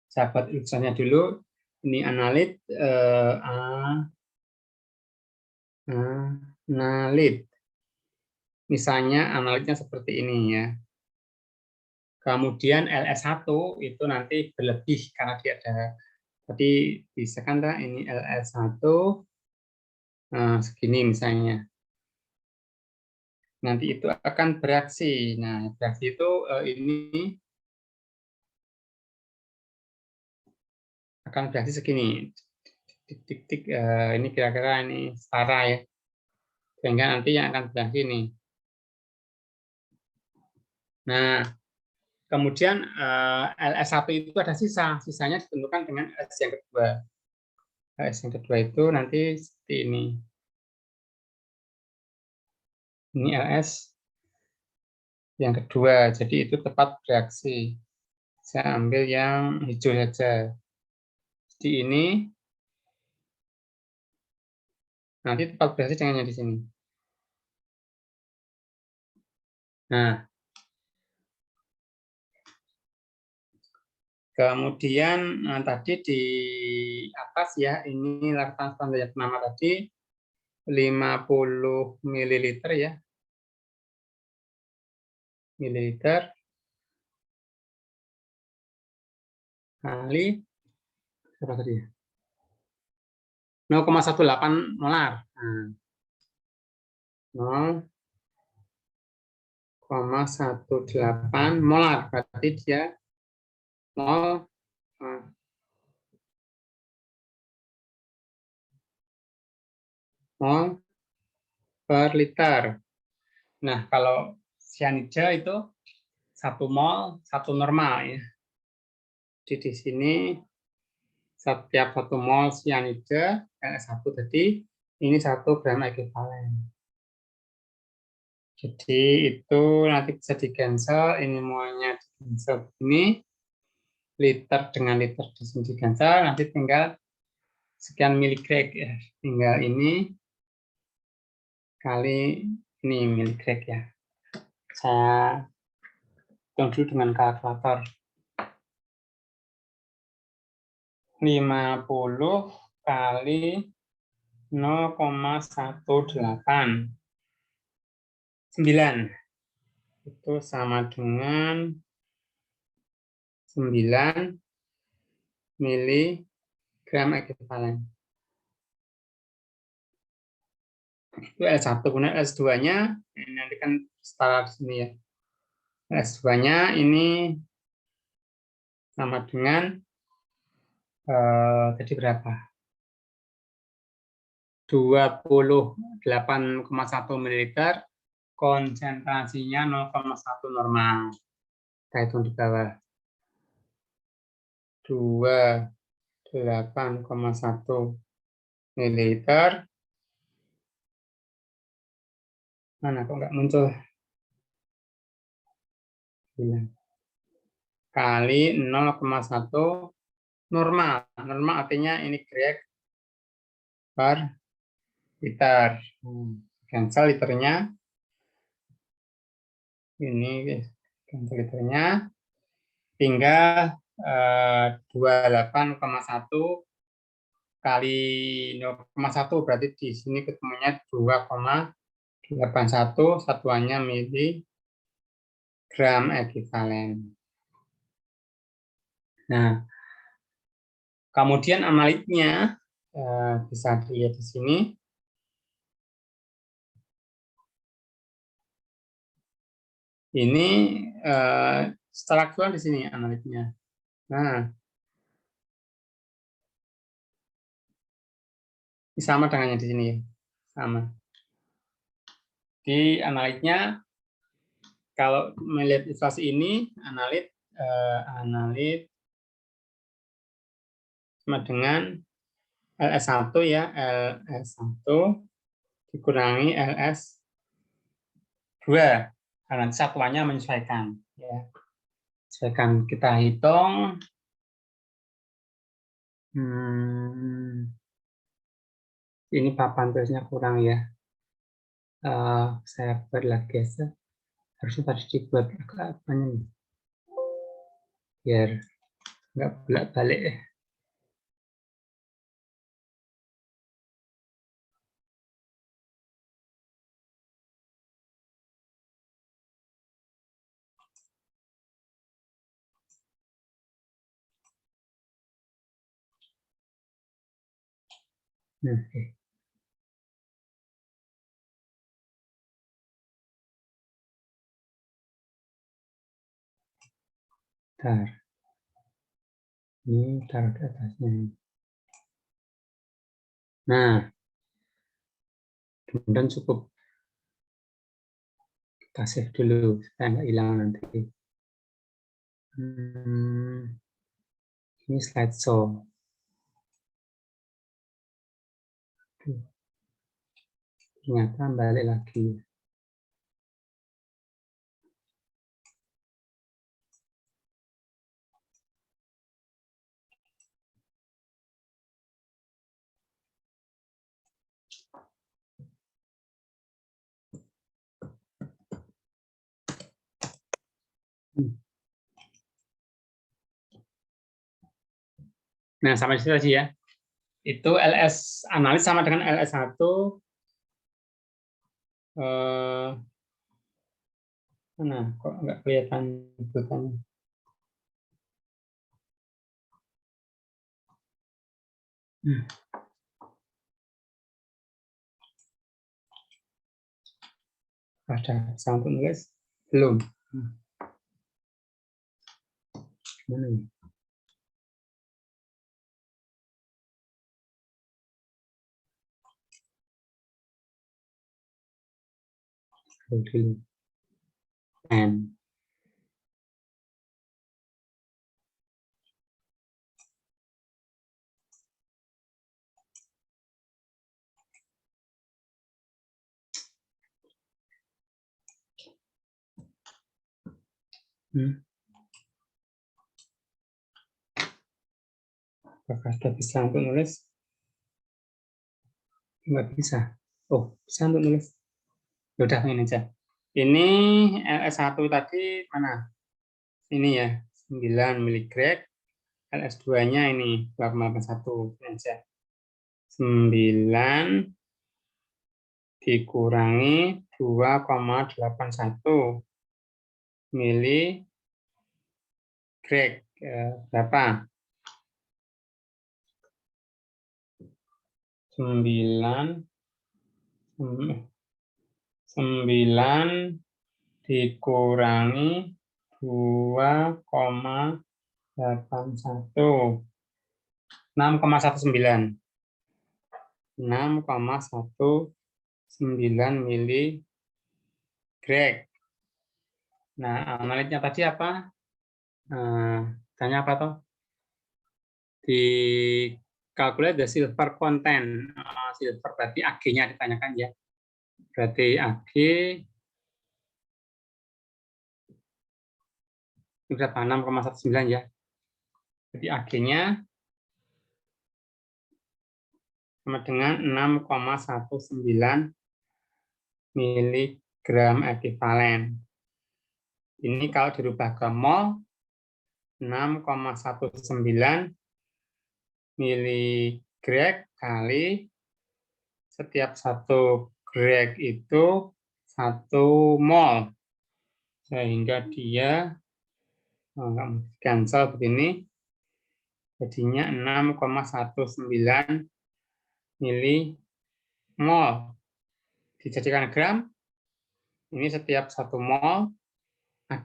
Saya buat ilustrasinya dulu. Ini analit analit. Misalnya analitnya seperti ini ya. Kemudian LS1 itu nanti berlebih karena dia ada tadi bisa kan ini LS1 segini misalnya. Nanti itu akan bereaksi. Nah, bereaksi itu ini akan bereaksi segini. Tik-tik ini kira-kira ini setara ya. Sehingga nanti yang akan bereaksi ini. Nah, kemudian LS1 itu ada sisa. Sisanya ditentukan dengan LS yang kedua. LS yang kedua itu nanti seperti ini. Ini LS yang kedua, jadi itu tepat bereaksi. Saya ambil yang hijau saja. Jadi ini nanti tepat bereaksi dengan yang di sini. Nah, kemudian tadi di atas ya, ini larutan standar yang pertama tadi 50 ml ya. Mililiter kali berapa tadi ya? 0,18 molar. Nah, 0,18 molar berarti dia 0 mol per liter. Nah, kalau cyanida itu 1 mol 1 normal ya. Jadi di sini setiap 1 mol cyanida LS1 tadi ini 1 gram ekivalen. Jadi itu nanti bisa di-cancel, ini semuanya di-cancel ini liter dengan liter di sini di-cancel, nanti tinggal sekian miligrek ya. Tinggal ini kali ini miligrek ya. Saya hitung dulu dengan kalkulator. 50 kali 0,18 9 itu sama dengan 9 miligram ekivalen. Itu L1, kemudian S2-nya ini nanti kan setara di sini ya. S2-nya ini sama dengan tadi berapa? 28,1 ml, konsentrasinya 0,1 normal. Kita hitung di bawah. 28,1 ml. Mana kok nggak muncul? Kali 0,1 normal. Normal artinya ini grek per liter. Cancel liternya. Ini cancel liternya. Tinggal 28,1 kali 0,1 berarti di sini ketemunya 2,81, satuannya miligram ekivalen. Nah, kemudian analitnya bisa dilihat di sini. Ini secara aktual di sini analitnya. Nah, ini sama dengannya di sini ya, sama. Di analitnya, kalau melihat ilustrasi ini, analit sama dengan LS1 ya, LS1 dikurangi LS2. Karena satuannya menyesuaikan. Ya. Sesuaikan kita hitung. Ini papan tulisnya kurang ya. Saya buat lagi ya. Harusnya tadi dibuat agak apanya nih. Biar nggak bolak-balik ya. Oke. Bentar. Ini taruh di atasnya. Nah, kemudian cukup kita save dulu supaya nggak hilang nanti. Ini slideshow. Ternyata balik lagi. Nah, sampai situ aja ya. Itu LS analis sama dengan LS1 Mana kok nggak kelihatan bukannya? Ada bisa untuk nulis? Belum. Gimana ya? Dulu. N. Apakah sudah bisa untuk nulis? Nggak bisa. Oh, bisa untuk nulis. Udah ini aja. Ini LS1 tadi mana? Ini ya, 9 miligrad. LS2-nya ini 2,81 aja. 9 dikurangi 2,81 miligrad. Berapa? 9 dikurangi 2,81 6,19 miligrad. Nah, analitnya tadi apa? Tanya apa toh? Di calculate the silver content. Silver berarti Ag-nya ditanyakan ya. Berarti Ag itu berapa? 6,19 ya. Jadi Ag-nya sama dengan 6,19 miligram ekivalen. Ini kalau dirubah ke mol, 6,19 miligrad kali setiap 1 grad itu 1 mol. Sehingga dia cancel begini, jadinya 6,19 milimol. Dijadikan gram, ini setiap 1 mol Ag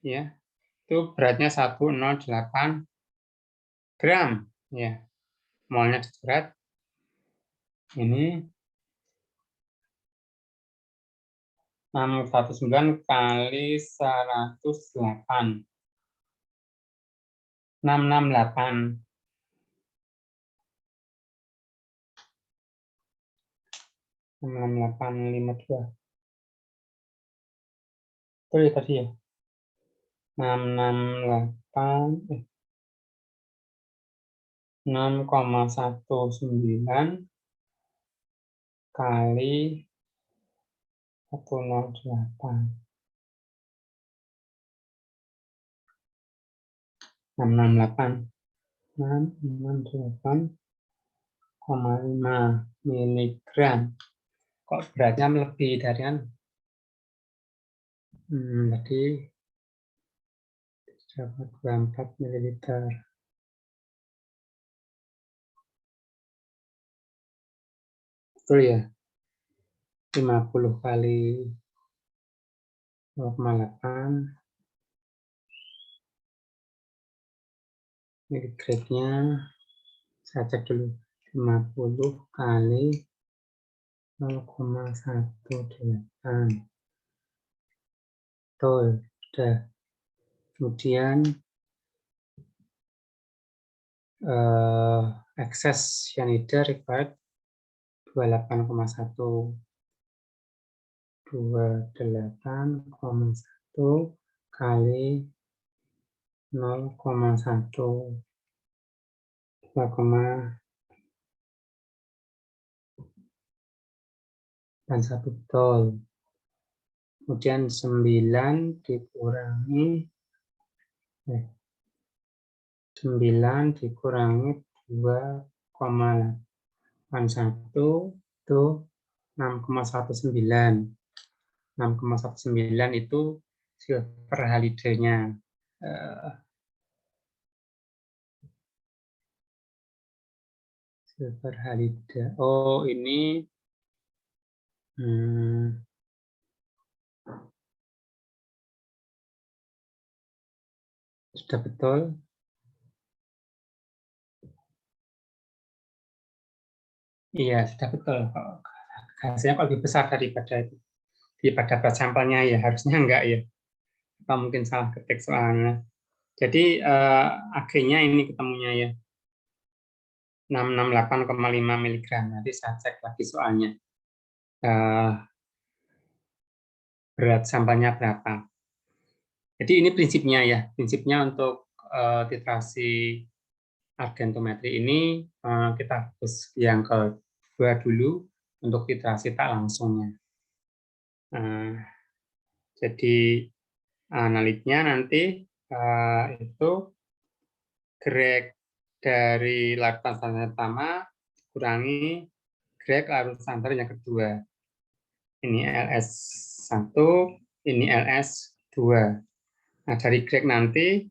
ya, itu beratnya 108 gram ya. Molnya berat ini 619 kali 108. 668. 66852. Itu ya tadi ya. 619 kali 108. 668,5 miligram. Kok beratnya lebih dari tadi dapat 24 mililiter. Betul ya? 50 kali 0,8 miligramnya saya cek dulu. 50 kali 0,18. Betul, sudah. Kemudian excess cyanida required 28,1 kali 0,1 2,1 betul. Kemudian 9 dikurangi 2,81 itu 6,19. 6,19 itu silver halidenya. Silver halida. Oh, ini sudah betul. Iya, sudah betul. Hasilnya kok lebih besar daripada itu. Daripada berat sampelnya ya, harusnya enggak ya. Apa mungkin salah ketik soalnya. Jadi AG-nya ini ketemunya ya. 668,5 mg. Nanti saya cek lagi soalnya. Berat sampelnya berapa. Jadi ini prinsipnya ya. Prinsipnya untuk titrasi argentometri ini kita harus yang kedua dulu untuk titrasi tak langsungnya. Jadi analitnya nanti itu grek dari larutan standar pertama kurangi grek larutan standar yang kedua. Ini LS1, ini LS2. Nah, dari grek nanti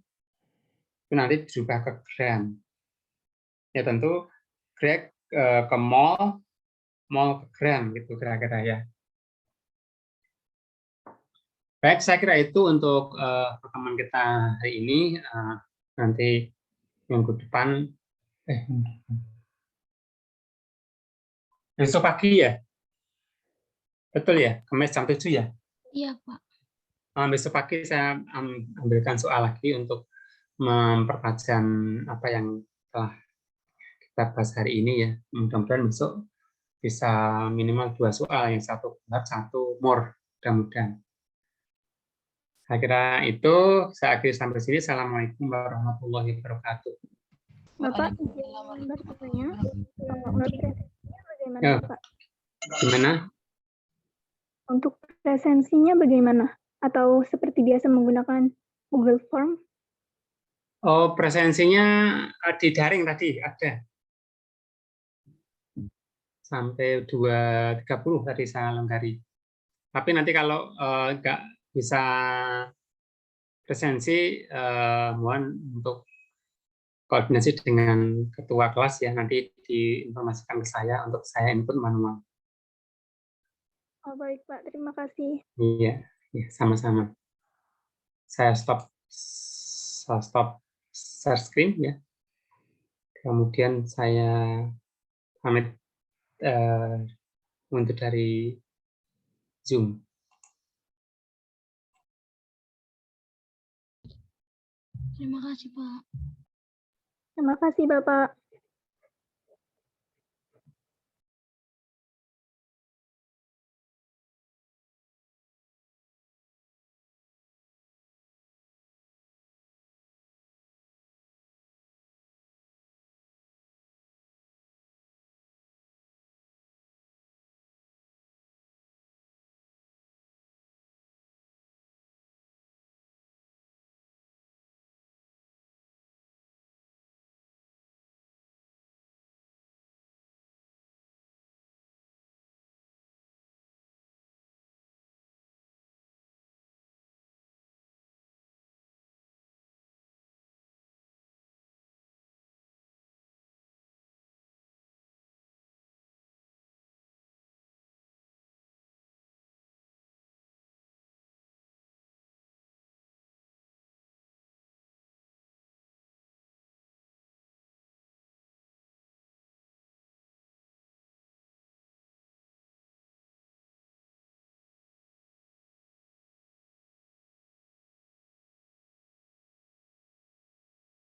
itu nanti berubah ke gram. Ya tentu grek ke mol ke gram gitu kira-kira ya. Baik, saya kira itu untuk pertemuan kita hari ini. Nanti minggu depan, besok pagi ya? Betul ya? Kamis jam 7 ya? Iya, Pak. Besok pagi saya ambilkan soal lagi untuk mempertajam apa yang telah kita bahas hari ini ya. Mudah-mudahan besok bisa minimal 2 soal, yang satu berat, satu more, mudah-mudahan. Saya kira itu, saya akhiri sampai sini. Assalamualaikum warahmatullahi wabarakatuh. Bapak, bertanya, presentasinya bagaimana, Pak? Gimana? Untuk presensinya bagaimana? Atau seperti biasa menggunakan Google Form? Oh, presensinya di daring tadi ada. Sampai 2.30 tadi saya lenggari. Tapi nanti kalau nggak bisa presensi, mohon untuk koordinasi dengan ketua kelas ya, nanti diinformasikan ke saya untuk saya input manual. Oh, baik, Pak. Terima kasih. Iya, ya, sama-sama. Saya stop share screen ya. Kemudian saya pamit untuk dari Zoom. Terima kasih, Pak. Terima kasih, Bapak.